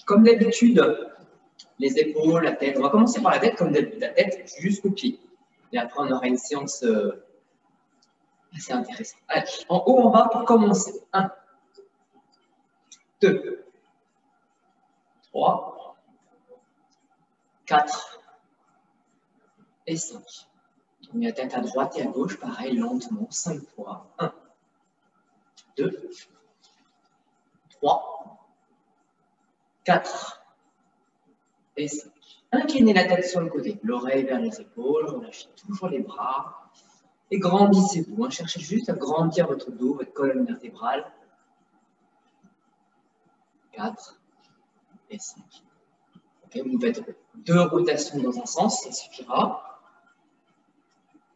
Comme d'habitude, les épaules, la tête. On va commencer par la tête, comme d'habitude, la tête jusqu'aux pieds. Et après, on aura une séance assez intéressante. Allez, en haut, en bas, pour commencer. 1, 2, 3, 4 et 5. Tournez la tête à droite et à gauche, pareil, lentement, 5 fois. 1, 2, 3, 4 et 5. Inclinez la tête sur le côté, l'oreille vers les épaules, relâchez toujours les bras et grandissez-vous. Cherchez juste à grandir votre dos, votre colonne vertébrale. 4 et 5. Okay, vous faites 2 rotations dans un sens, ça suffira.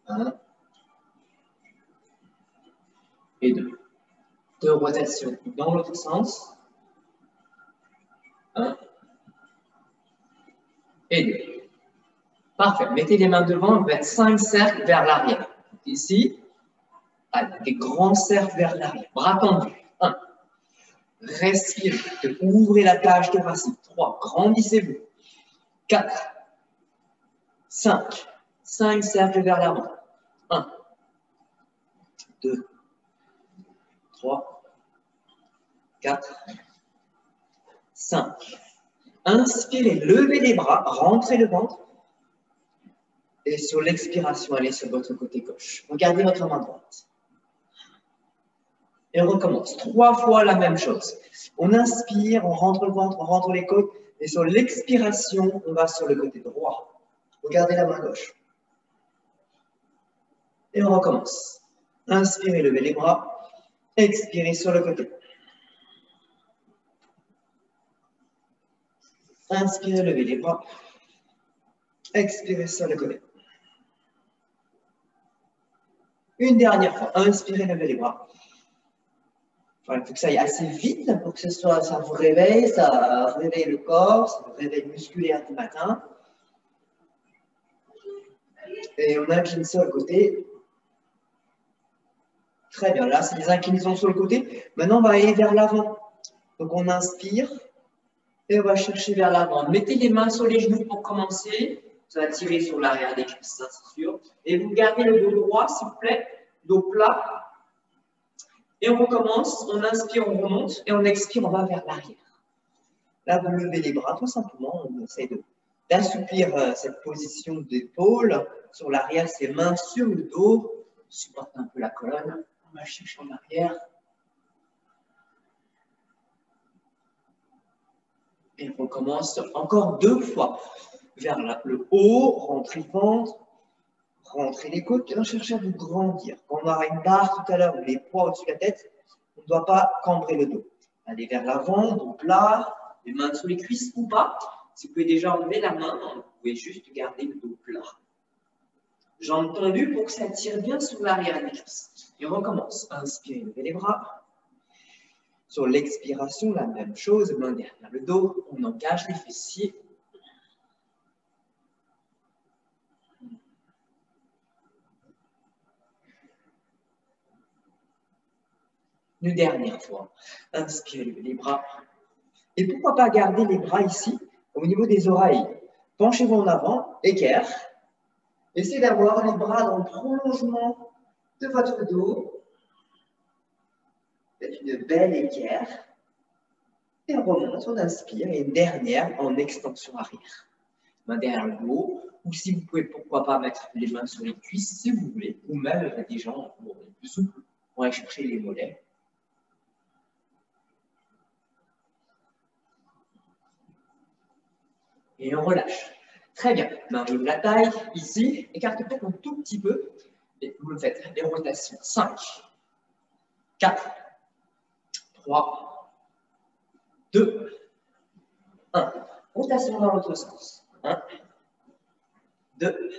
1 et 2. 2 rotations dans l'autre sens. 1 et 2. Parfait. Mettez les mains devant, vous faites 5 cercles vers l'arrière. Ici, des grands cercles vers l'arrière. Bras tendus. 1. Respirez. Ouvrez la cage thoracique. 3. Grandissez-vous. 4. 5. 5 cercles vers l'avant. 1. 2. 3. 4. 5. Inspirez, levez les bras, rentrez le ventre. Et sur l'expiration, allez sur votre côté gauche. Regardez votre main droite. Et on recommence. 3 fois la même chose. On inspire, on rentre le ventre, on rentre les côtes. Et sur l'expiration, on va sur le côté droit. Regardez la main gauche. Et on recommence. Inspirez, levez les bras. Expirez sur le côté. Inspirez, levez les bras. Expirez sur le côté. Une dernière fois. Inspirez, levez les bras. Voilà, il faut que ça aille assez vite pour que ça vous réveille, ça réveille le corps, ça vous réveille musculaire du matin. Et on incline sur le côté. Très bien, là, c'est les inclinaisons sur le côté. Maintenant, on va aller vers l'avant. Donc, on inspire et on va chercher vers l'avant. Mettez les mains sur les genoux pour commencer. Ça va tirer sur l'arrière des cuisses, ça, c'est sûr. Et vous gardez le dos droit, s'il vous plaît, dos plat. Et on recommence, on inspire, on remonte, et on expire, on va vers l'arrière. Là, vous levez les bras, tout simplement, on essaie d'assouplir cette position d'épaule sur l'arrière, ses mains sur le dos, supporte un peu la colonne, on va chercher en arrière. Et on recommence encore 2 fois, vers le haut, rentrez le ventre, rentrez les côtes, et on cherche à vous grandir. Quand on aura une barre tout à l'heure, ou les poids au-dessus de la tête, on ne doit pas cambrer le dos. Allez vers l'avant, dos plat, les mains sous les cuisses ou pas. Si vous pouvez déjà enlever la main, vous pouvez juste garder le dos plat. Jambes tendues pour que ça tire bien sur l'arrière des cuisses. Et on recommence. Inspirez, levez les bras. Sur l'expiration, la même chose, main derrière le dos, on engage les fessiers. Une dernière fois. Inspirez, levez les bras. Et pourquoi pas garder les bras ici, au niveau des oreilles. Penchez-vous en avant, équerre. Essayez d'avoir les bras dans le prolongement de votre dos. Faites une belle équerre. Et on remonte, on inspire. Et une dernière en extension arrière. Main derrière le dos. Ou si vous pouvez, pourquoi pas mettre les mains sur les cuisses, si vous voulez. Ou même avec des jambes plus souples. On va chercher les mollets. Et on relâche. Très bien. Main ouvre la taille, ici. Écartez peut-être un tout petit peu. Et vous le faites. Les rotations. 5, 4, 3, 2, 1. Rotation dans l'autre sens. 1, 2,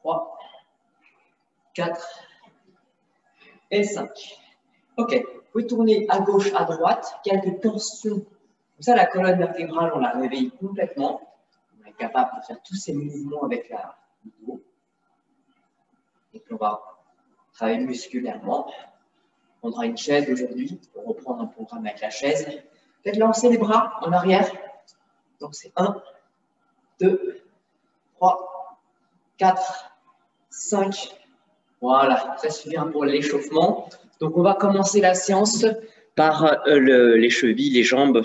3, 4 et 5. OK. Vous pouvez tourner à gauche, à droite. Quelques torsions. Comme ça, la colonne vertébrale, on la réveille complètement. On est capable de faire tous ces mouvements avec le dos. Et puis, on va travailler musculairement. On prendra une chaise aujourd'hui pour reprendre un programme avec la chaise. Faites lancer les bras en arrière. Donc c'est 1, 2, 3, 4, 5. Voilà, ça suffit pour l'échauffement. Donc on va commencer la séance par les chevilles, les jambes.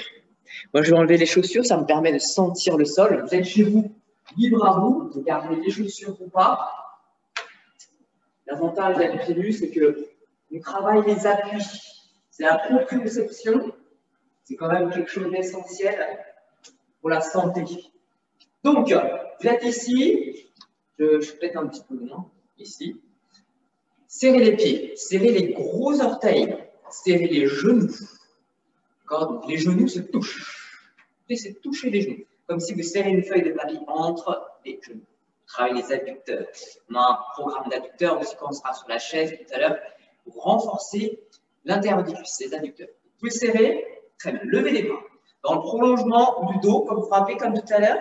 Moi je vais enlever les chaussures, ça me permet de sentir le sol. Vous êtes chez vous, libre à vous, de garder les chaussures ou pas. L'avantage d'être pieds nus, c'est que on travaille les appuis. C'est la proprioception. C'est quand même quelque chose d'essentiel pour la santé. Donc, vous êtes ici, je suis peut-être un petit peu loin, ici. Serrez les pieds, serrez les gros orteils, serrez les genoux. Donc, les genoux se touchent. Laissez toucher les genoux, comme si vous serrez une feuille de papier entre les genoux. Travaillez les adducteurs. On a un programme d'adducteurs aussi quand on sera sur la chaise tout à l'heure pour renforcer l'intérieur des cuisses, les adducteurs. Vous pouvez serrer, très bien, levez les bras. Dans le prolongement du dos, comme frappé comme tout à l'heure,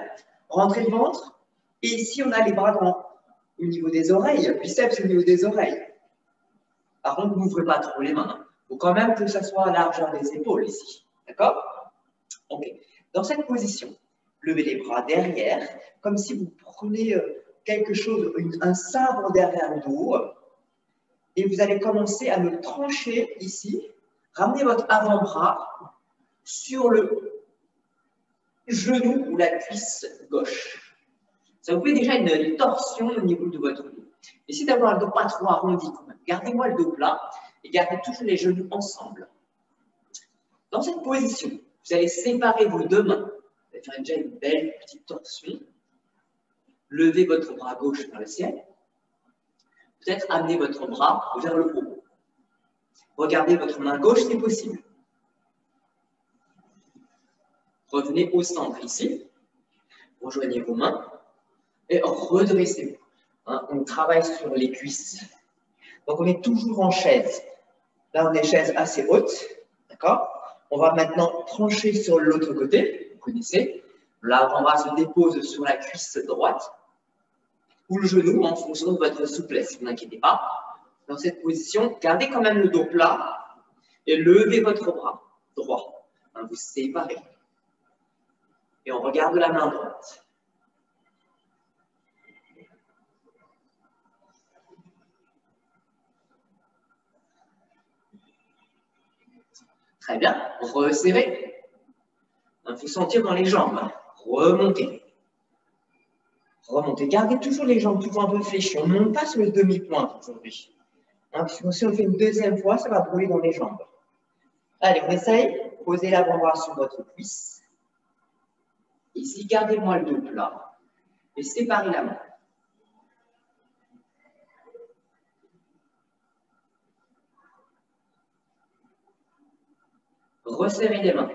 rentrez le ventre. Et ici, on a les bras au niveau des oreilles, biceps au niveau des oreilles. Par contre, n'ouvrez pas trop les mains. Il faut quand même que ça soit à la largeur des épaules ici. D'accord? Ok. Dans cette position, levez les bras derrière, comme si vous prenez quelque chose, un sabre derrière le dos. Et vous allez commencer à le trancher ici. Ramenez votre avant-bras sur le genou ou la cuisse gauche. Ça vous fait déjà une torsion au niveau de votre dos. Essayez d'avoir le dos pas trop arrondi quand même. Gardez-moi le dos plat et gardez toujours les genoux ensemble. Dans cette position, vous allez séparer vos deux mains. Vous allez faire déjà une belle petite torsion. Levez votre bras gauche vers le ciel. Peut-être amenez votre bras vers le haut. Regardez votre main gauche si possible. Revenez au centre ici. Rejoignez vos mains et redressez-vous. On travaille sur les cuisses. Donc, on est toujours en chaise. Là, on est chaise assez haute. D'accord? On va maintenant trancher sur l'autre côté. Vous connaissez. L'avant-bras se dépose sur la cuisse droite ou le genou en fonction de votre souplesse. Ne vous inquiétez pas. Dans cette position, gardez quand même le dos plat et levez votre bras droit. Vous séparez. Et on regarde la main droite. Très bien. Resserrez. Il faut sentir dans les jambes. Remontez. Remontez. Gardez toujours les jambes toujours un peu fléchies. On ne monte pas sur le demi-pointe aujourd'hui. Parce que si on le fait une deuxième fois, ça va brûler dans les jambes. Allez, on essaye. Posez l'avant-bras sur votre cuisse. Ici, gardez-moi le dos plat. Et séparez la main. Resserrez les mains.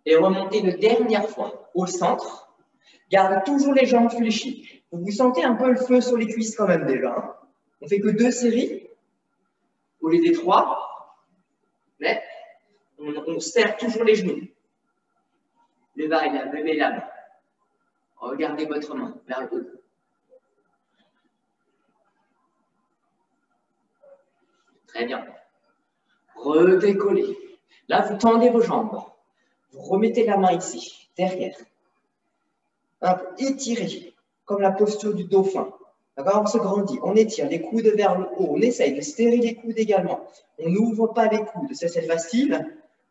Et remontez une dernière fois au centre. Gardez toujours les jambes fléchies. Vous sentez un peu le feu sur les cuisses quand même déjà. On ne fait que 2 séries au lieu des 3. Mais on serre toujours les genoux. Levez la main. Regardez votre main vers le haut. Très bien. Redécollez. Là, vous tendez vos jambes. Vous remettez la main ici, derrière. Étirez, comme la posture du dauphin. D'accord? On se grandit, on étire les coudes vers le haut. On essaye de serrer les coudes également. On n'ouvre pas les coudes, ça c'est facile.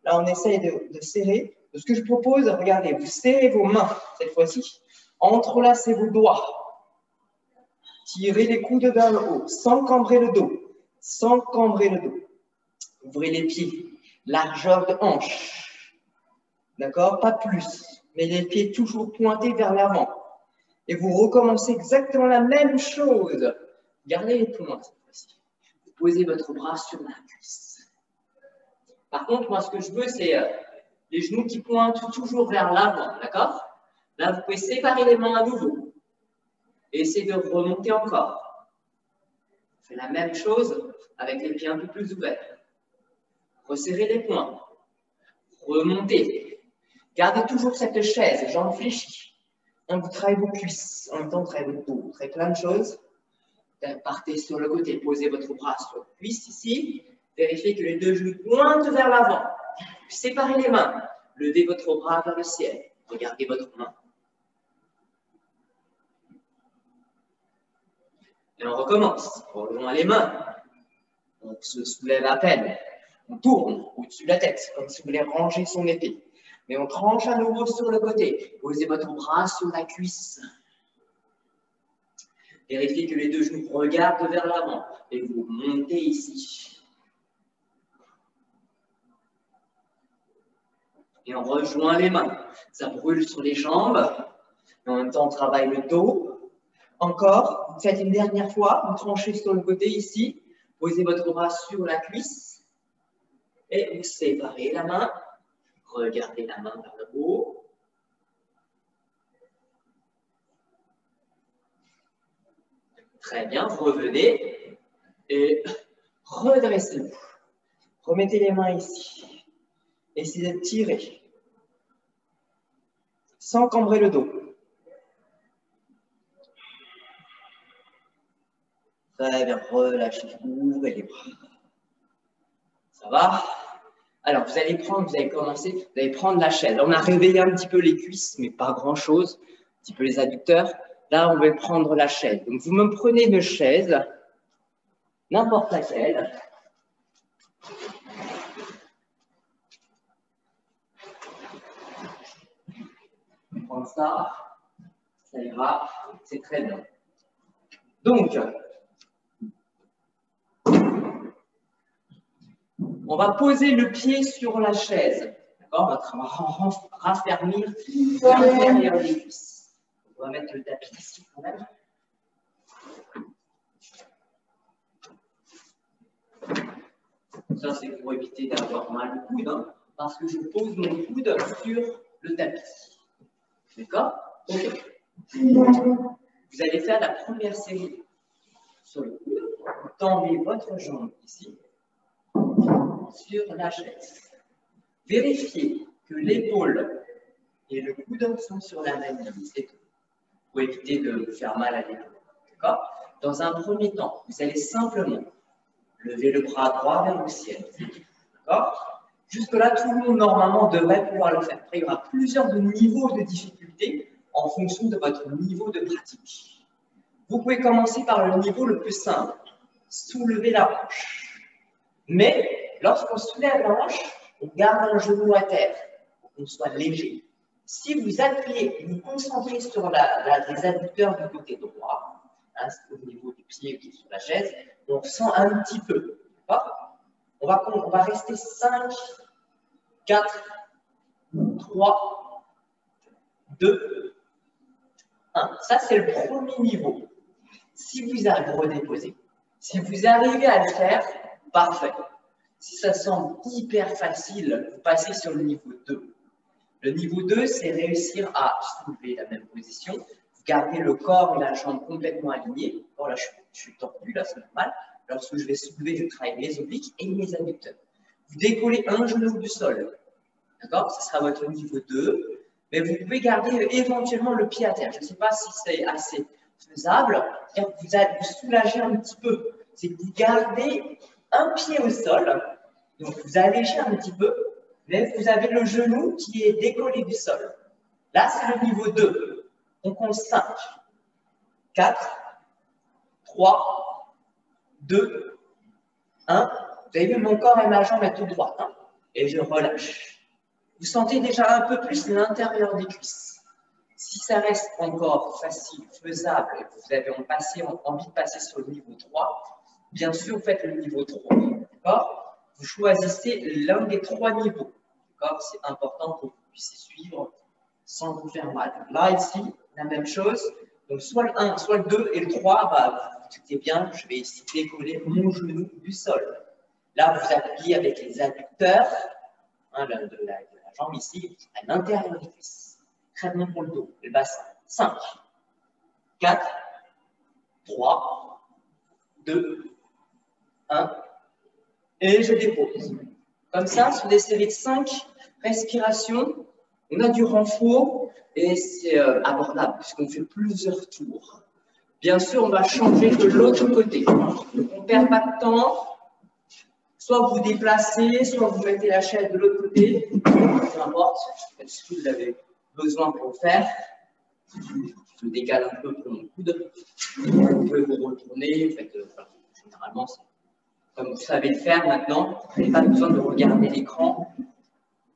Là, on essaye de serrer. Ce que je propose, regardez, vous serrez vos mains cette fois-ci. Entrelacez vos doigts. Tirez les coudes vers le haut, sans cambrer le dos. Sans cambrer le dos. Ouvrez les pieds. Largeur de hanche. D'accord? Pas plus. Mais les pieds toujours pointés vers l'avant. Et vous recommencez exactement la même chose. Gardez les pointes cette fois-ci. Vous posez votre bras sur la cuisse. Par contre, moi, ce que je veux, c'est les genoux qui pointent toujours vers l'avant. D'accord? Là, vous pouvez séparer les mains à nouveau. Et essayer de remonter encore. On fait la même chose avec les pieds un peu plus ouverts. Resserrez les poings. Remontez. Gardez toujours cette chaise, jambes fléchies. Vous travaillez vos cuisses, en même temps, vous travaillez votre dos. Vous travaillez plein de choses. Partez sur le côté, posez votre bras sur la cuisse ici. Vérifiez que les deux genoux pointent vers l'avant. séparez les mains. Levez votre bras vers le ciel. Regardez votre main. Et on recommence. On rejoint les mains. On se soulève à peine. On tourne au-dessus de la tête, comme si vous voulez ranger son épée. Mais on tranche à nouveau sur le côté. Posez votre bras sur la cuisse. Vérifiez que les deux genoux regardent vers l'avant. Et vous montez ici. Et on rejoint les mains. Ça brûle sur les jambes. Et en même temps, on travaille le dos. Encore, vous faites une dernière fois. Vous tranchez sur le côté ici. Posez votre bras sur la cuisse. Et vous séparez la main. Regardez la main vers le haut. Très bien, revenez et redressez-vous. Remettez les mains ici. Essayez de tirer sans cambrer le dos. Très bien, relâchez, ouvrez les bras. Ça va? Alors, vous allez commencer, vous allez prendre la chaise. On a réveillé un petit peu les cuisses, mais pas grand-chose. Un petit peu les adducteurs. Là, on va prendre la chaise. Donc, vous me prenez une chaise, n'importe laquelle. On prend ça ira, c'est très bien. Donc, on va poser le pied sur la chaise. D'accord? On va raffermir l'intérieur des cuisses. On va mettre le tapis ici quand même. Ça, c'est pour éviter d'avoir mal au coude, hein, parce que je pose mon coude sur le tapis. D'accord? Ok. Vous allez faire la première série sur le coude. Vous tendez votre jambe ici sur la chaise. Vérifiez que l'épaule et le coude sont sur la même ligne. C'est tout. Pour éviter de vous faire mal à l'épaule. D'accord? Dans un premier temps, vous allez simplement lever le bras droit vers le ciel. D'accord? Jusque-là, tout le monde, normalement, devrait pouvoir le faire. Après, il y aura plusieurs niveaux de difficulté en fonction de votre niveau de pratique. Vous pouvez commencer par le niveau le plus simple, soulever la hanche. Mais, lorsqu'on soulève la hanche, on garde un genou à terre, pour qu'on soit léger. Si vous appuyez, vous concentrez sur les adducteurs du côté droit, hein, c'est au niveau du pied qui est sur la chaise, on sent un petit peu. On va rester 5, 4, 3, 2, 1. Ça, c'est le premier niveau. Si vous arrivez à redéposer, si vous arrivez à le faire, parfait. Si ça semble hyper facile, vous passez sur le niveau 2. Le niveau 2, c'est réussir à soulever la même position. Vous gardez le corps et la jambe complètement alignés. Bon, là, je suis tordu, là, c'est normal. Lorsque je vais soulever, je travaille mes obliques et mes adducteurs. Vous décollez un genou du sol. D'accord? Ce sera votre niveau 2. Mais vous pouvez garder éventuellement le pied à terre. Je ne sais pas si c'est assez faisable. Vous soulagez un petit peu. C'est que vous gardez un pied au sol. Donc, vous allégez un petit peu. Mais vous avez le genou qui est décollé du sol. Là, c'est le niveau 2. On compte 5, 4, 3, 2, 1. Vous avez vu, mon corps et ma jambe est tout droite. Hein, et je relâche. Vous sentez déjà un peu plus l'intérieur des cuisses. Si ça reste encore facile, faisable, et vous avez envie de passer sur le niveau 3, bien sûr, vous faites le niveau 3. D'accord? Vous choisissez l'un des 3 niveaux. C'est important pour que vous puissiez suivre sans vous faire mal. Là, ici, la même chose. Donc, soit le 1, soit le 2 et le 3, bah, vous doutez bien, je vais ici décoller mon genou du sol. Là, vous appuyez avec les adducteurs hein, de la jambe ici, à l'intérieur des cuisses. Très bien pour le dos, le bassin. 5, 4, 3, 2, 1. Et je dépose. Comme ça, sur des séries de 5 respirations, on a du renfort et c'est abordable puisqu'on fait plusieurs tours. Bien sûr, on va changer de l'autre côté. Donc, on ne perd pas de temps. Soit vous déplacez, soit vous mettez la chaise de l'autre côté, peu importe, faites ce que vous avez besoin pour le faire. Je me décale un peu pour mon coude. Vous pouvez vous retourner, vous faites, généralement, comme vous savez le faire maintenant, vous n'avez pas besoin de regarder l'écran.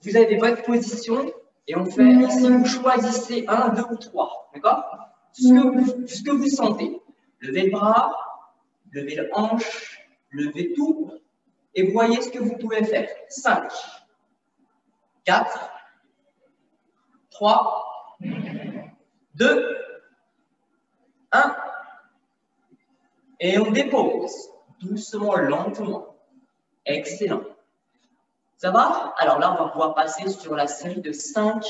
Vous avez votre position et on fait ici, vous choisissez 1, 2 ou 3, d'accord? Ce que vous sentez. Levez le bras, levez le hanche, levez tout et voyez ce que vous pouvez faire. 5, 4, 3, 2, 1. Et on dépose. Doucement, lentement. Excellent. Ça va? Alors là, on va pouvoir passer sur la série de 10 secondes.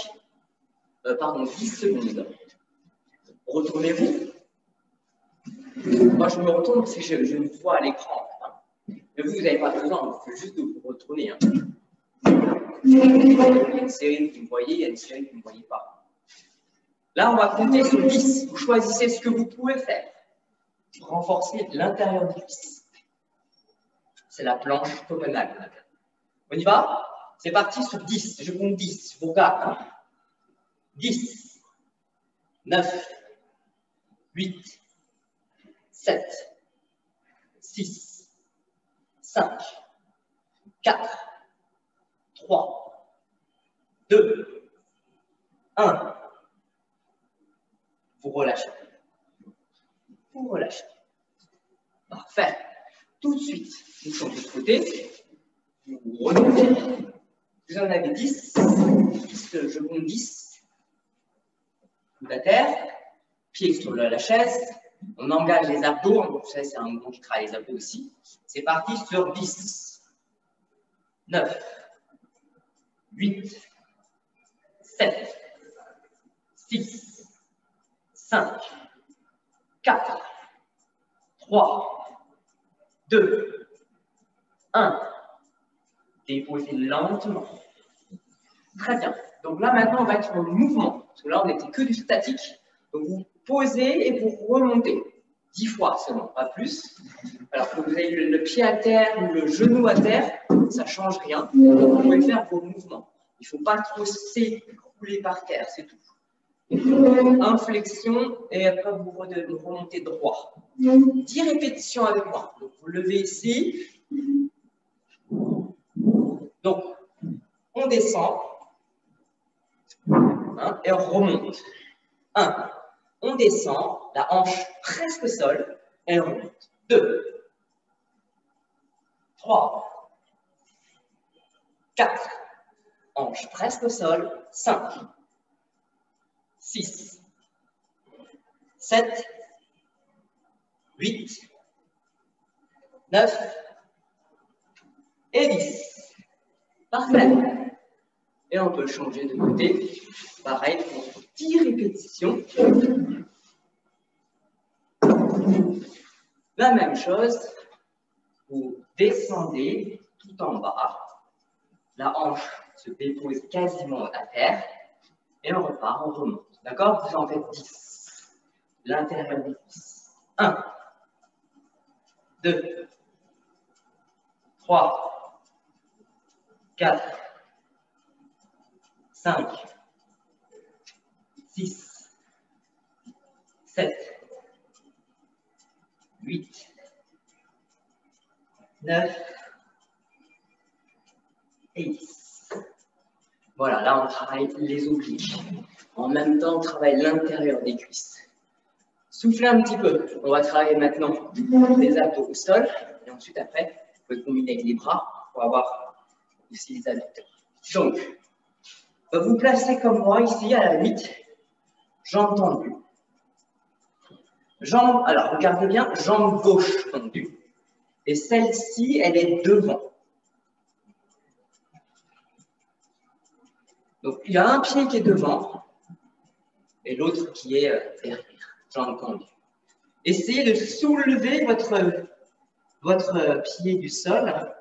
Retournez-vous. Moi, je me retourne parce que je me vois à l'écran. Mais vous n'avez pas besoin, il faut juste vous retourner. Il y a une série que vous voyez, il y a une série que vous ne voyez pas. Là, on va compter sur 10. Vous choisissez ce que vous pouvez faire. Renforcer l'intérieur des cuisses. C'est la planche Copenhague. On y va? C'est parti sur 10. Je compte 10. Je vous regarde. 10, 9, 8, 7, 6, 5, 4, 3, 2, 1. Vous relâchez. Vous relâchez. Parfait. Tout de suite, vous changez de côté. Vous remontez. Vous en avez 10. Je compte 10. Coude à terre. Pied sur la chaise. On engage les abdos. Vous savez, c'est un mouvement qui travaille les abdos aussi. C'est parti sur 10. 9. 8. 7. 6. 5. 4. 3. 2. 1. Déposez lentement. Très bien. Donc là, maintenant, on va être en mouvement. Parce que là, on n'était que du statique. Donc, vous posez et vous remontez. 10 fois seulement, pas plus. Alors que vous avez le pied à terre ou le genou à terre, ça ne change rien. Vous pouvez faire vos mouvements. Il ne faut pas trop s'écrouler par terre, c'est tout. Inflexion et après vous remontez droit. 10 répétitions avec moi. Donc, vous levez ici. Donc, on descend. Et on remonte. 1. On descend, la hanche presque au sol, et on remonte. 2. 3. 4. Hanche presque au sol. 5. 6. 7. 8. 9. Et 10. Parfait. Et on peut changer de côté. Pareil, pour 10 répétitions. La même chose, vous descendez tout en bas. La hanche se dépose quasiment à terre. Et on repart, on remonte. D'accord? Vous en faites 10. L'intérieur des cuisses. 1. 2. 3. 4. 5. 6, 7, 8, 9 et 10. Voilà, là on travaille les obliques. En même temps, on travaille l'intérieur des cuisses. Soufflez un petit peu. On va travailler maintenant les abdos au sol. Et ensuite, après, vous pouvez combiner avec les bras pour avoir aussi les adducteurs. Donc, vous placez comme moi ici à la 8. Jambe tendue. Jambe, alors regardez bien, jambe gauche tendue. Et celle-ci, elle est devant. Donc il y a un pied qui est devant et l'autre qui est derrière, jambe tendue. Essayez de soulever votre pied du sol,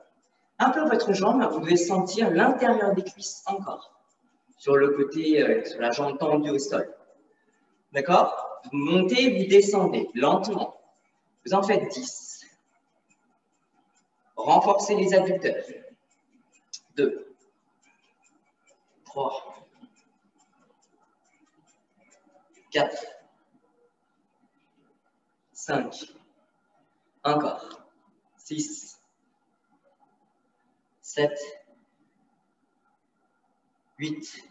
un peu votre jambe, vous devez sentir l'intérieur des cuisses encore, sur le côté, sur la jambe tendue au sol. D'accord? Vous montez, vous descendez lentement. Vous en faites 10. renforcez les adducteurs. 2, 3, 4, 5, encore, 6, 7, 8,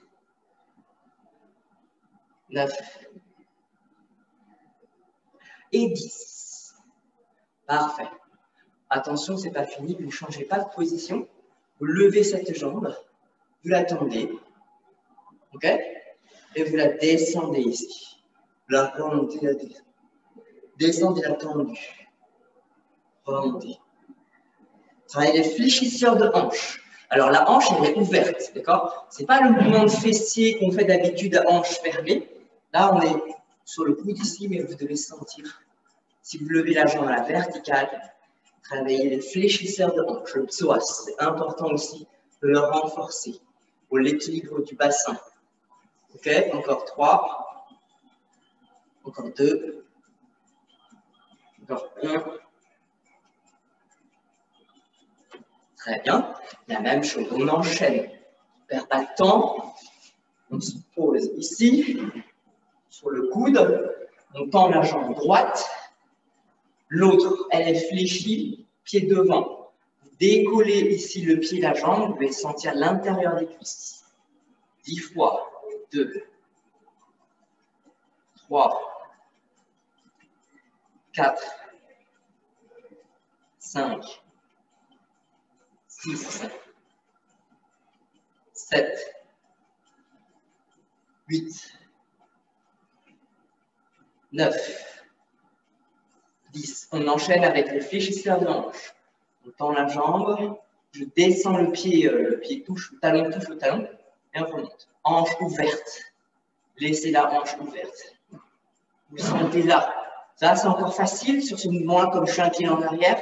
9 et 10. Parfait. Attention, ce n'est pas fini, vous ne changez pas de position. Vous levez cette jambe, vous la tendez, ok? Et vous la descendez ici. La remontez, la descendez. Descendez la tendue. Remontez. Travaillez les fléchisseurs de hanche. Alors la hanche, elle est ouverte, d'accord? Ce n'est pas le mouvement de fessier qu'on fait d'habitude à hanche fermée. Là, on est sur le coude ici, mais vous devez sentir. Si vous levez la jambe à la verticale, travaillez les fléchisseurs de hanche, le psoas. C'est important aussi de le renforcer pour l'équilibre du bassin. Ok, encore 3, encore 2, encore 1. Très bien. La même chose, on enchaîne. On ne perd pas de temps. On se pose ici, sur le coude. On tend la jambe droite. L'autre, elle est fléchie, pied devant. Vous décollez ici le pied, la jambe. Vous pouvez sentir l'intérieur des cuisses. 10 fois. 2, 3, 4, 5, 6, 7, 8, 9, 10. On enchaîne avec le fléchisseur de hanche. On tend la jambe, je descends le pied touche, le talon touche le talon, et on remonte. Hanche ouverte. Laissez la hanche ouverte. Vous sentez là. Ça, c'est encore facile sur ce mouvement-là, comme je suis un pied en arrière.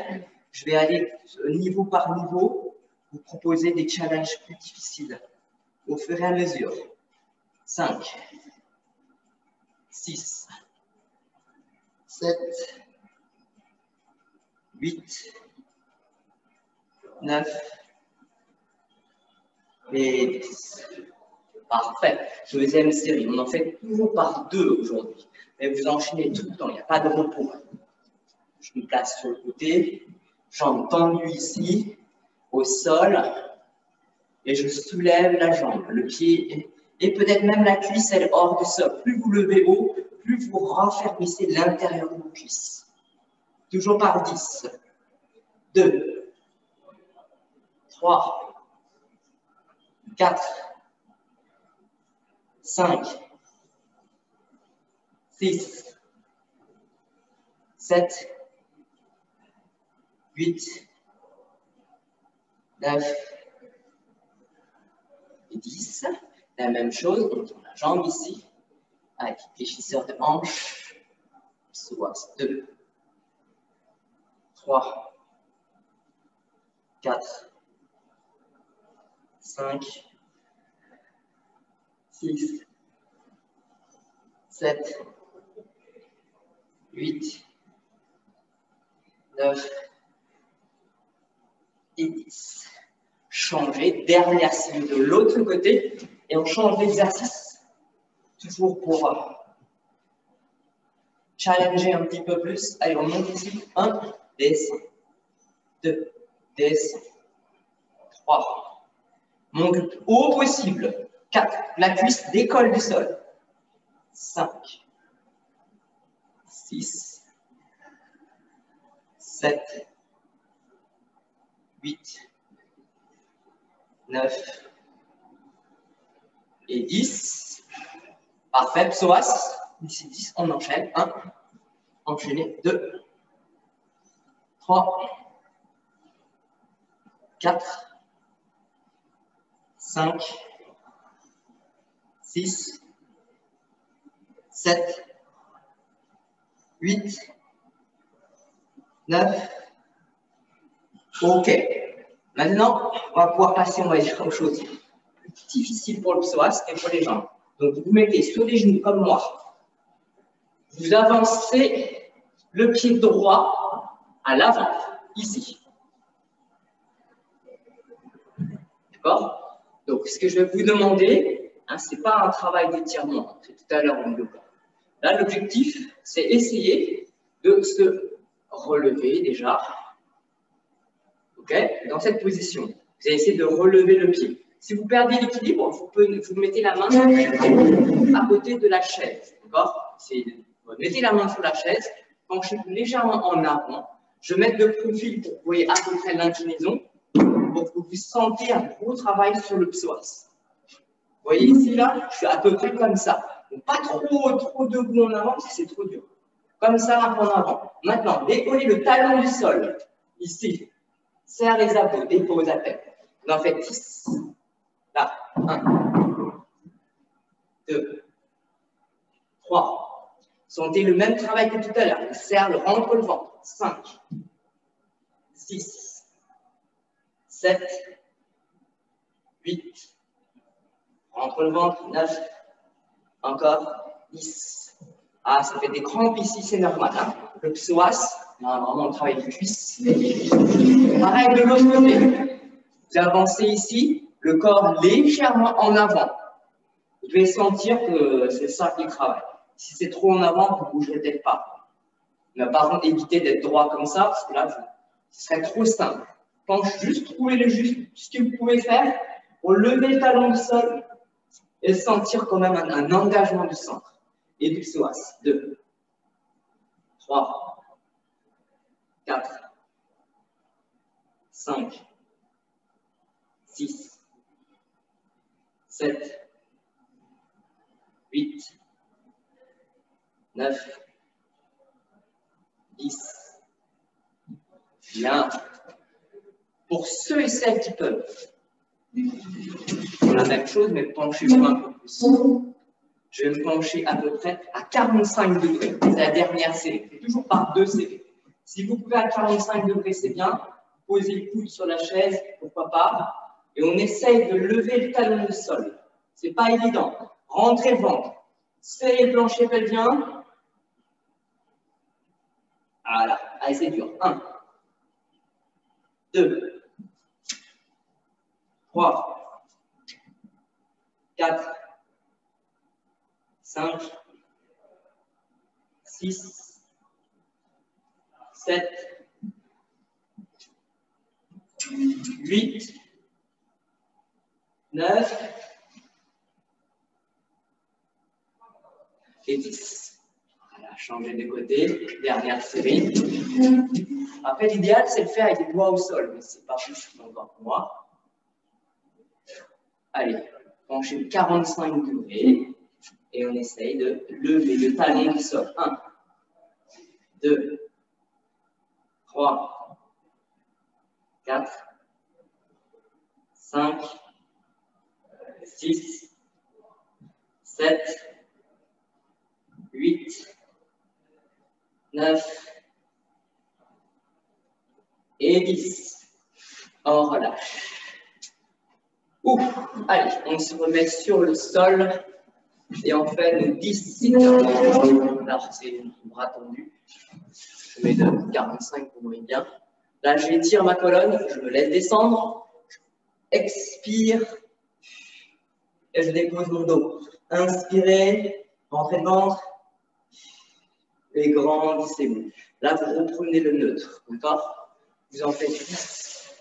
Je vais aller niveau par niveau, vous proposer des challenges plus difficiles au fur et à mesure. 5, 6, 7, 8, 9 et 10. Parfait. Deuxième série. On en fait toujours par 2 aujourd'hui. Mais vous enchaînez tout le temps. Il n'y a pas de repos. Je me place sur le côté. Jambe tendue ici, au sol. Et je soulève la jambe. Le pied et peut-être même la cuisse, elle est hors du sol. Plus vous levez haut, plus vous renfermissez l'intérieur de vos cuisses. Toujours par 10. 2, 3, 4, 5, 6, 7, 8, 9 et 10. La même chose, on tourne la jambe ici, avec fléchisseur de hanche. Psoas 2, 3, 4, 5, 6, 7, 8, 9 et 10. Changez, dernière série de l'autre côté, et on change l'exercice, toujours pour challenger un petit peu plus. Allez, on monte ici. 1, descend. 2, descend. 3, monte le plus haut possible. 4, la cuisse décolle du sol. 5, 6, 7, 8, 9 et 10. Parfait, psoas. Ici 10, on enchaîne. 1, enchaîner. 2, 3, 4, 5, 6, 7, 8, 9. OK. Maintenant, on va pouvoir passer, on va dire, aux choses plus difficiles pour le psoas et pour les jambes. Donc, vous vous mettez sur les genoux comme moi. Vous avancez le pied droit à l'avant, ici. D'accord? Donc, ce que je vais vous demander, hein, ce n'est pas un travail d'étirement, c'est tout à l'heure en yoga. Là, l'objectif, c'est essayer de se relever déjà, ok, dans cette position. Vous allez essayer de relever le pied. Si vous perdez l'équilibre, vous mettez la main à côté de la chaise. D'accord? Vous mettez la main sur la chaise, penchez-vous légèrement en avant. Je vais mettre de profil pour que vous voyez à peu près l'inclinaison, pour que vous sentiez un gros travail sur le psoas. Vous voyez ici, là, je suis à peu près comme ça. Donc, pas trop debout en avant, si c'est trop dur. Comme ça, un peu en avant. Maintenant, décollez le talon du sol. Ici. Serre les abdos, dépose à tête. Vous en faites 10. Là, 1, 2, 3. Sentez le même travail que tout à l'heure. Serre, rentre le ventre. 5, 6, 7, 8. Rentre le ventre. 9. Encore 10. Ah, ça fait des crampes ici, c'est normal. Hein? Le psoas, vraiment le travail de cuisse. Pareil de l'autre côté. Vous avancez ici, le corps légèrement en avant. Vous devez sentir que c'est ça qui travaille. Si c'est trop en avant, vous ne bougerez peut-être pas. Mais par contre, évitez d'être droit comme ça, parce que là, ce serait trop simple. Juste trouver ce que vous pouvez faire pour lever le talon du sol et sentir quand même un engagement du centre. Et du psoas. 2, 3, 4, 5, 6, 7, 8, 9, 10. Bien. Pour ceux et celles qui peuvent, c'est la même chose, mais penchez-vous un peu plus. Je vais me pencher à peu près à 45 degrés. C'est la dernière série. C'est toujours par 2 séries. Si vous pouvez à 45 degrés, c'est bien. Posez le coude sur la chaise, pourquoi pas. Et on essaye de lever le talon du sol. C'est pas évident. Rentrez le ventre. Serrez le plancher pelvien. Voilà. Allez, c'est dur. 1, 2, 3, 4, 5, 6, 7, 8, 9 et 10. Voilà, changer de côté. Dernière série. Après, l'idéal, c'est de faire avec les doigts au sol, mais c'est pas possible encore pour moi. Allez, penchez 45 degrés et on essaye de lever le talon du sol. 1, 2, 3, 4, 5, 6, 7, 8, 9 et 10. On relâche. Ouf, allez, on se remet sur le sol et on fait nos 10 cycles. Alors, c'est le bras tendu. Je mets de 45 pour moi bien. Là, j'étire ma colonne, je me laisse descendre. Expire. Et je dépose mon dos. Inspirez, rentrez le ventre. Et grandissez-vous. Là, vous reprenez le neutre. D'accord? Vous en faites 10.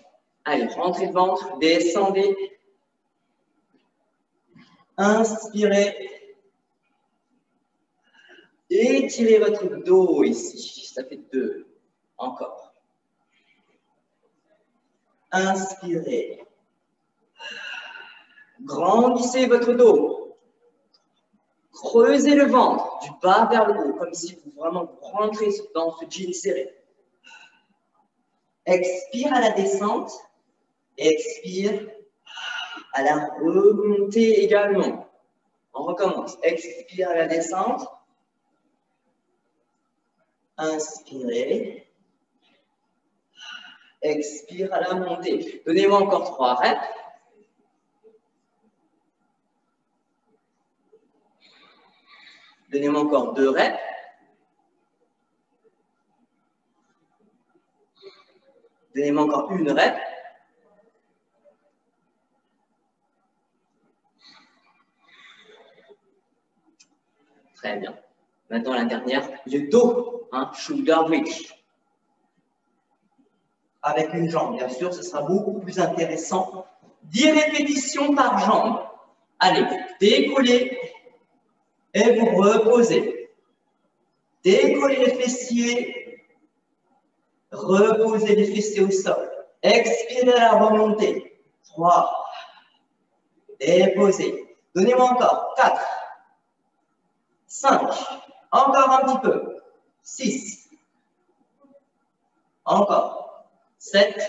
Allez, rentrez le ventre, descendez. Inspirez. Étirez votre dos ici. Ça fait 2. Encore. Inspirez. Grandissez votre dos. Creusez le ventre du bas vers le haut, comme si vous vraiment rentrez dans ce jean serré. Expire à la descente. Expire à la remontée également. On recommence. Expire à la descente. Inspirez. Expire à la montée. Donnez-moi encore 3 reps. Donnez-moi encore 2 reps. Donnez-moi encore 1 rep. Très bien. Maintenant, la dernière, le dos, hein, shoulder bridge. Avec une jambe, bien sûr, ce sera beaucoup plus intéressant. 10 répétitions par jambe. Allez, décollez et vous reposez. Décollez les fessiers, reposez les fessiers au sol. Expirez la remontée. 3. Déposez. Donnez-moi encore. 4. 5. Encore un petit peu. 6. Encore. 7.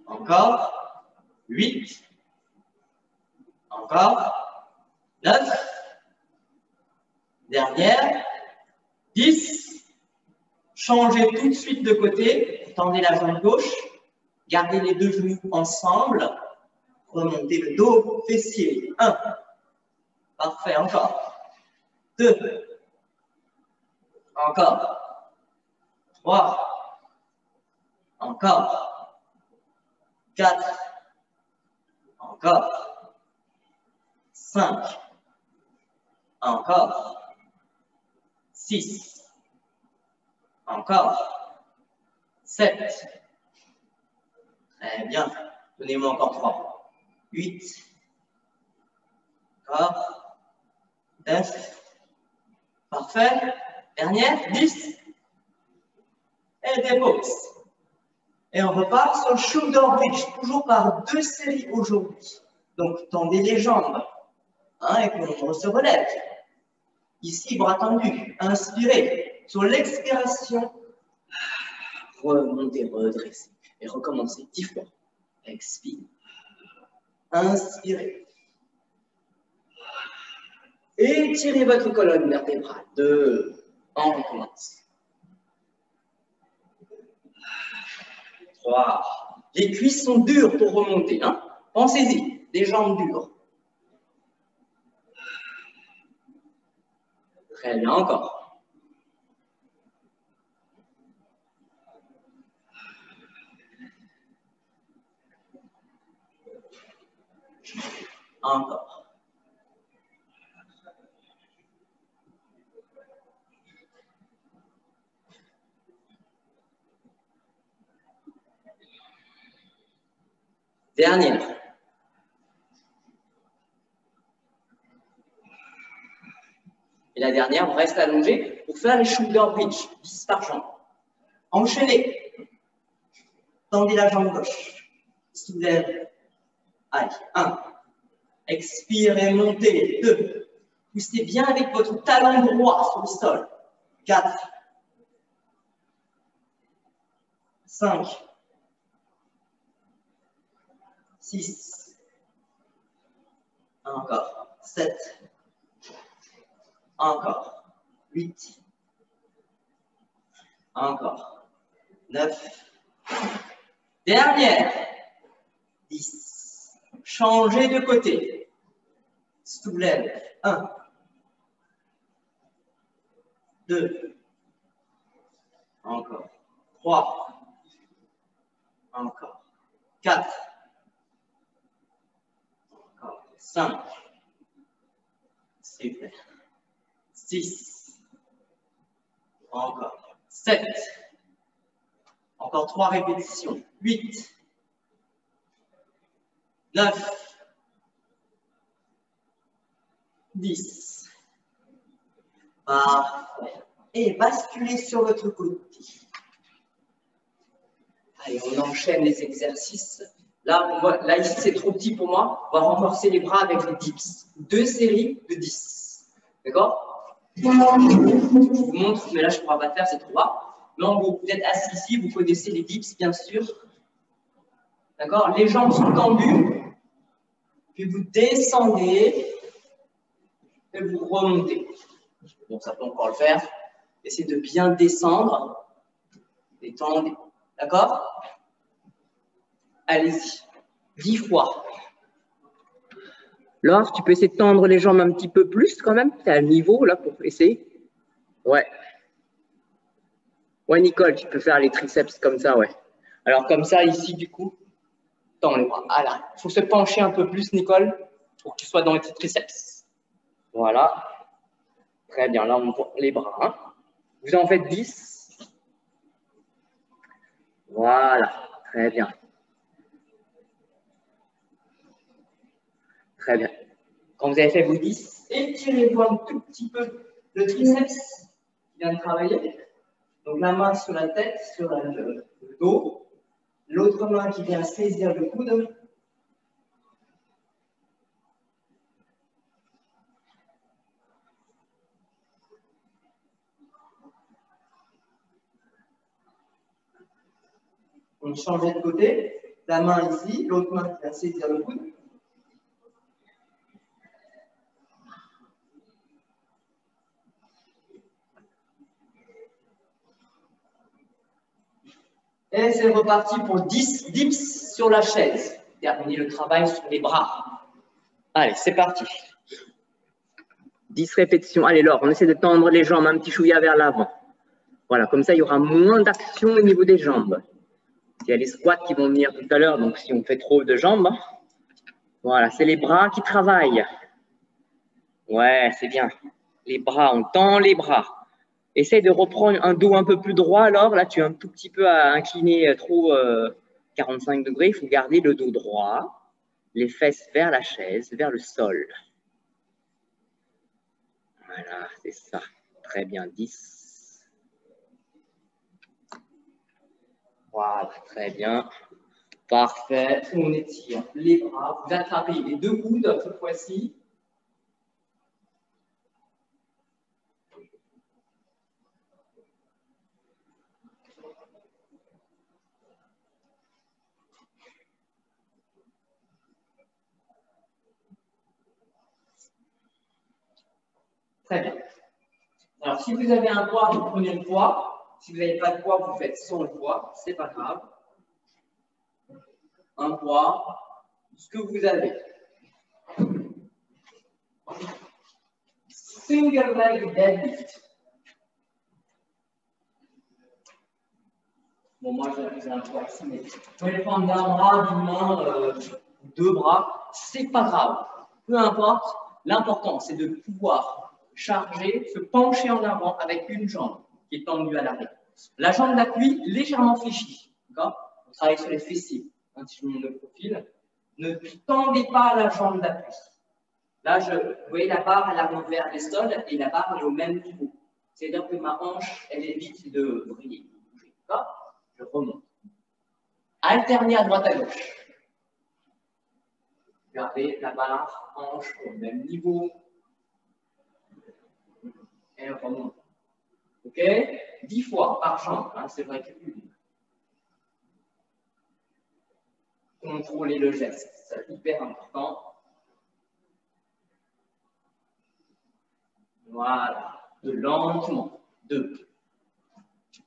Encore. 8. Encore. 9. Dernière. 10. Changez tout de suite de côté. Tendez la jambe gauche. Gardez les deux genoux ensemble. Remontez le dos, fessier. 1. Parfait. Encore. 2. Encore. 3. Encore. 4. Encore. 5. Encore. 6. Encore. 7. Très bien. Donnez-moi encore 3. 8. Encore. 9. Parfait. Dernière. 10. Et dépose. Et on repart sur le shoulder bridge, toujours par 2 séries aujourd'hui. Donc, tendez les jambes, hein, et qu'on se relève. Ici, bras tendus, inspirez. Sur l'expiration, remontez, redressez. Et recommencez 10 fois. Expire. Inspirez. Étirez votre colonne vertébrale. 2. On recommence. 3. Les cuisses sont dures pour remonter. Hein? Pensez-y, des jambes dures. Très bien, encore. Encore. Dernière. Et la dernière, on reste allongé pour faire les shoulder bridge, 10 par jambe. Enchaînez. Tendez la jambe gauche. Soulève. Allez, 1. Expirez, montez. 2. Poussez bien avec votre talon droit sur le sol. 4. 5. 6. Encore. 7. Encore. 8. Encore. 9. Dernière. 10. Changez de côté. Soulève. 1. 2. Encore. 3. Encore. 4. Encore. 5. Super. 6. Encore. 7. Encore 3 répétitions. 8. 9. 10. Parfait. Et basculez sur votre côté. Allez, on enchaîne les exercices. Là ici, c'est trop petit pour moi. On va renforcer les bras avec les dips. 2 séries de 10. D'accord? Je vous montre, mais là, je ne pourrai pas le faire, c'est trop bas. Mais en gros, vous êtes assis ici, vous connaissez les dips, bien sûr. D'accord? Les jambes sont tendues. Puis vous descendez et vous remontez. Bon, ça peut encore le faire. Essayez de bien descendre. Détendez. D'accord? Allez-y. 10 fois. Laure, tu peux essayer de tendre les jambes un petit peu plus quand même. Tu es à niveau là pour essayer. Ouais. Ouais, Nicole, tu peux faire les triceps comme ça, ouais. Alors comme ça, ici, du coup, tends les bras. Voilà. Il faut se pencher un peu plus, Nicole, pour que tu sois dans les triceps. Voilà. Très bien, là, on voit les bras. Hein. Vous en faites 10. Voilà, très bien. Très bien. Quand vous avez fait vos 10, étirez-vous un tout petit peu le triceps qui vient de travailler. Donc la main sur la tête, sur le dos. L'autre main qui vient saisir le coude. On change de côté. La main ici, l'autre main qui vient saisir le coude. Et c'est reparti pour 10 dips sur la chaise. Terminez le travail sur les bras. Allez, c'est parti. 10 répétitions. Allez, Laure, on essaie de tendre les jambes un petit chouïa vers l'avant. Voilà, comme ça, il y aura moins d'action au niveau des jambes. Il y a les squats qui vont venir tout à l'heure, donc si on fait trop de jambes, voilà, c'est les bras qui travaillent. Ouais, c'est bien. Les bras, on tend les bras. Essaye de reprendre un dos un peu plus droit, alors là, tu es un tout petit peu à incliner trop 45 degrés. Il faut garder le dos droit, les fesses vers la chaise, vers le sol. Voilà, c'est ça. Très bien, 10. Voilà, très bien. Parfait. On étire les bras. Vous attrapez les deux coudes cette fois-ci. Très bien. Alors, si vous avez un poids, vous prenez le poids. Si vous n'avez pas de poids, vous faites sans le poids. Ce n'est pas grave. Un poids, ce que vous avez. Single leg deadlift. Bon, moi, j'ai un poids ici, mais vous pouvez le prendre d'un bras, d'une main, deux bras. C'est pas grave. Peu importe. L'important, c'est de pouvoir charger, se pencher en avant avec une jambe qui est tendue à l'arrière. La jambe d'appui légèrement fléchie. D'accord ? On travaille sur les fessiers. Si je monte le profil, ne tendez pas la jambe d'appui. Là, vous voyez, la barre, elle arrive vers les sols et la barre est au même niveau. C'est-à-dire que ma hanche, elle évite de briller. D'accord ? Je remonte. Alternez à droite à gauche. Gardez la barre, hanche au même niveau. Et on remonte. OK? 10 fois par jambe, hein, c'est vrai que contrôlez le geste, c'est hyper important. Voilà, lentement, 2.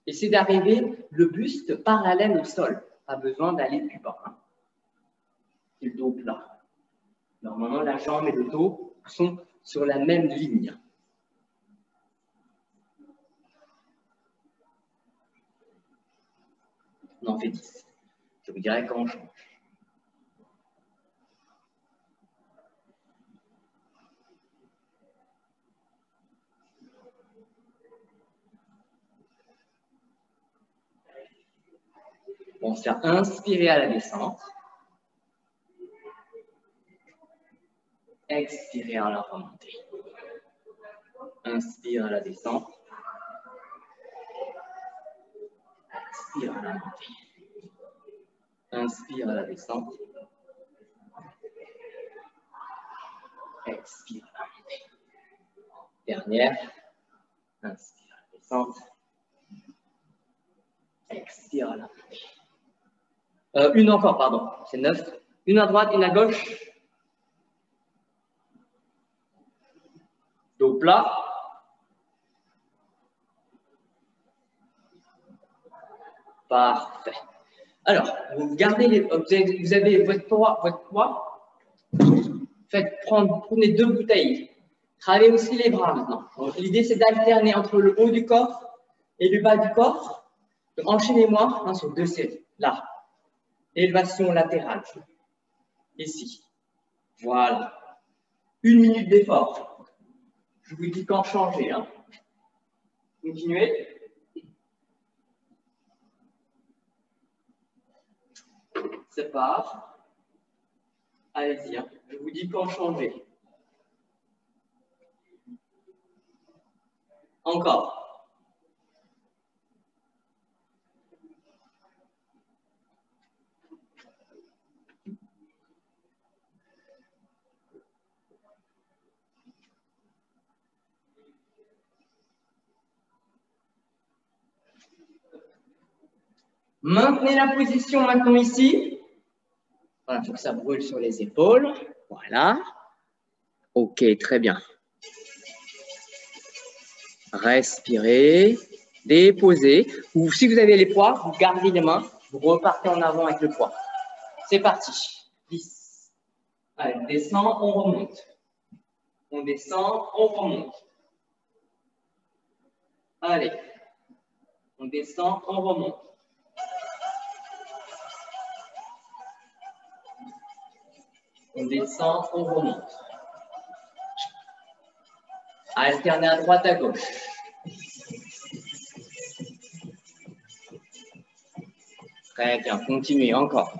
Essayez d'arriver le buste parallèle au sol. Pas besoin d'aller plus bas. Hein. Et le dos plat. Normalement, la jambe et le dos sont sur la même ligne. On en fait 10. Je vous dirai quand on change. On va faire inspirer à la descente. Expirez à la remontée. Inspire à la descente. Expire à la montée. Inspire à la descente. Expire à la montée. Dernière. Inspire à la descente. Expire à la montée. Une encore, pardon. C'est 9. Une à droite, une à gauche. Dos plat. Parfait. Alors, vous gardez vous avez votre poids. Prenez 2 bouteilles. Travaillez aussi les bras maintenant. L'idée, c'est d'alterner entre le haut du corps et le bas du corps. Enchaînez-moi sur 2 séries. Là. Élévation latérale. Ici. Voilà. 1 minute d'effort. Je vous dis quand changer. Hein. Continuez. C'est pas. Allez-y. Hein. Je vous dis quand changer. Encore. Maintenez la position maintenant ici. Voilà, il faut que ça brûle sur les épaules. Voilà. Ok, très bien. Respirez. Déposez. Ou si vous avez les poids, vous gardez les mains. Vous repartez en avant avec le poids. C'est parti. 10. Allez, on descend, on remonte. On descend, on remonte. Allez. On descend, on remonte. On descend, on remonte. Alternez à droite, à gauche. Très bien, continuez encore.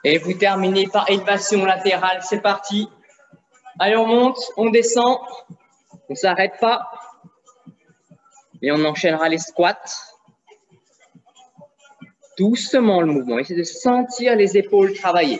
Et vous terminez par élévation latérale, c'est parti. Allez, on monte, on descend, on ne s'arrête pas. Et on enchaînera les squats. Doucement le mouvement, essayez de sentir les épaules travailler.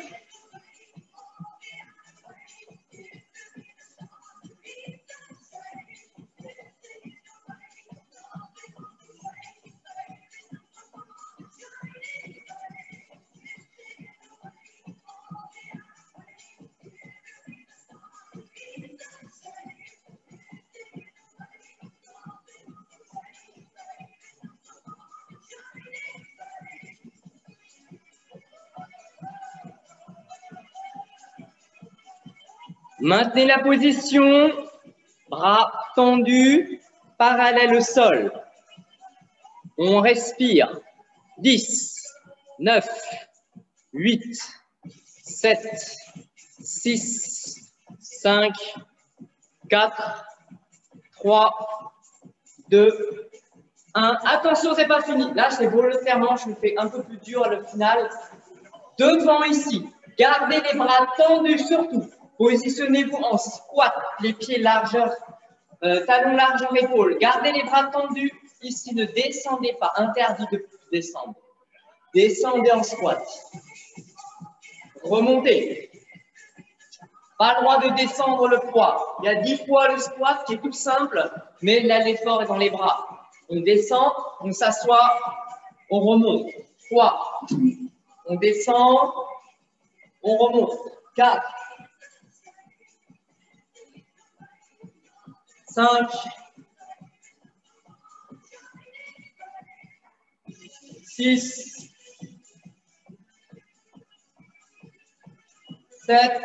Maintenez la position, bras tendus, parallèle au sol. On respire. 10, 9, 8, 7, 6, 5, 4, 3, 2, 1. Attention, c'est pas fini. Là, c'est volontairement, je me fais un peu plus dur le final. Devant ici, gardez les bras tendus surtout. Positionnez-vous en squat, les pieds largeur, talons largeur épaule. Gardez les bras tendus. Ici, ne descendez pas. Interdit de descendre. Descendez en squat. Remontez. Pas le droit de descendre le poids. Il y a 10 fois le squat qui est tout simple, mais là, l'effort est dans les bras. On descend, on s'assoit, on remonte. 3. On descend, on remonte. 4. 5. 6. 7.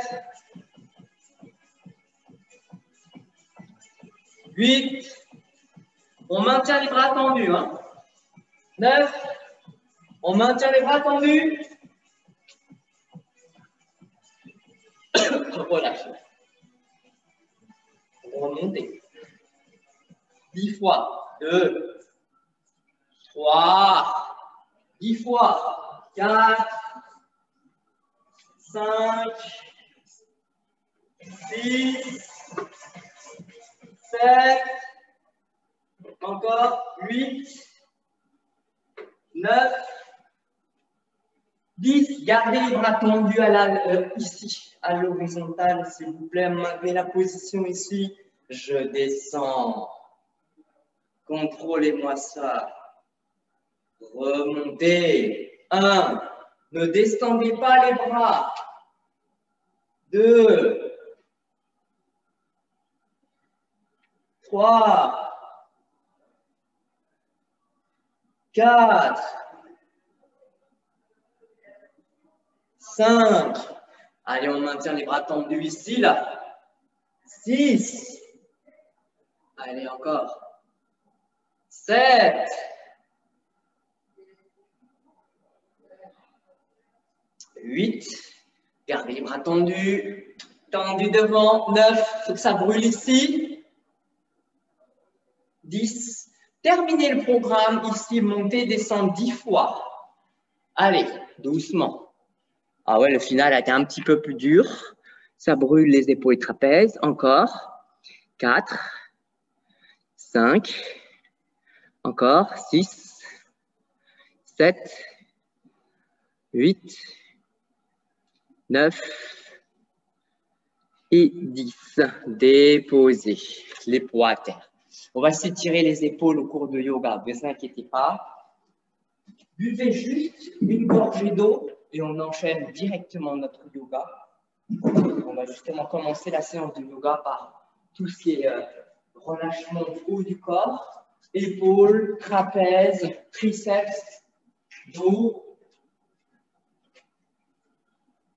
8. On maintient les bras tendus. Hein. 9. On maintient les bras tendus. Relâchez. Remontez. 10 fois. 2. 3. 10 fois. 4. 5. 6. 7. Encore. 8. 9. 10. Gardez les bras tendus ici, à l'horizontale, s'il vous plaît. Maintenez la position ici. Je descends. Contrôlez-moi ça. Remontez. 1. Ne descendez pas les bras. 2. 3. 4. 5. Allez, on maintient les bras tendus ici, là. 6. Allez, encore. 7. 8. Gardez les bras tendus. Tendus devant. 9. Il faut que ça brûle ici. 10. Terminez le programme ici. Montez, descendez 10 fois. Allez, doucement. Ah ouais, le final a été un petit peu plus dur. Ça brûle les épaules et trapèzes. Encore. 4. 5. Encore. 6. 7. 8. 9 et 10. Déposez les poids à terre. On va s'étirer les épaules au cours de yoga, ne vous inquiétez pas. Buvez juste une gorgée d'eau et on enchaîne directement notre yoga. On va justement commencer la séance de yoga par tout ce qui est relâchement au haut du corps, épaules, trapèzes, triceps, dos.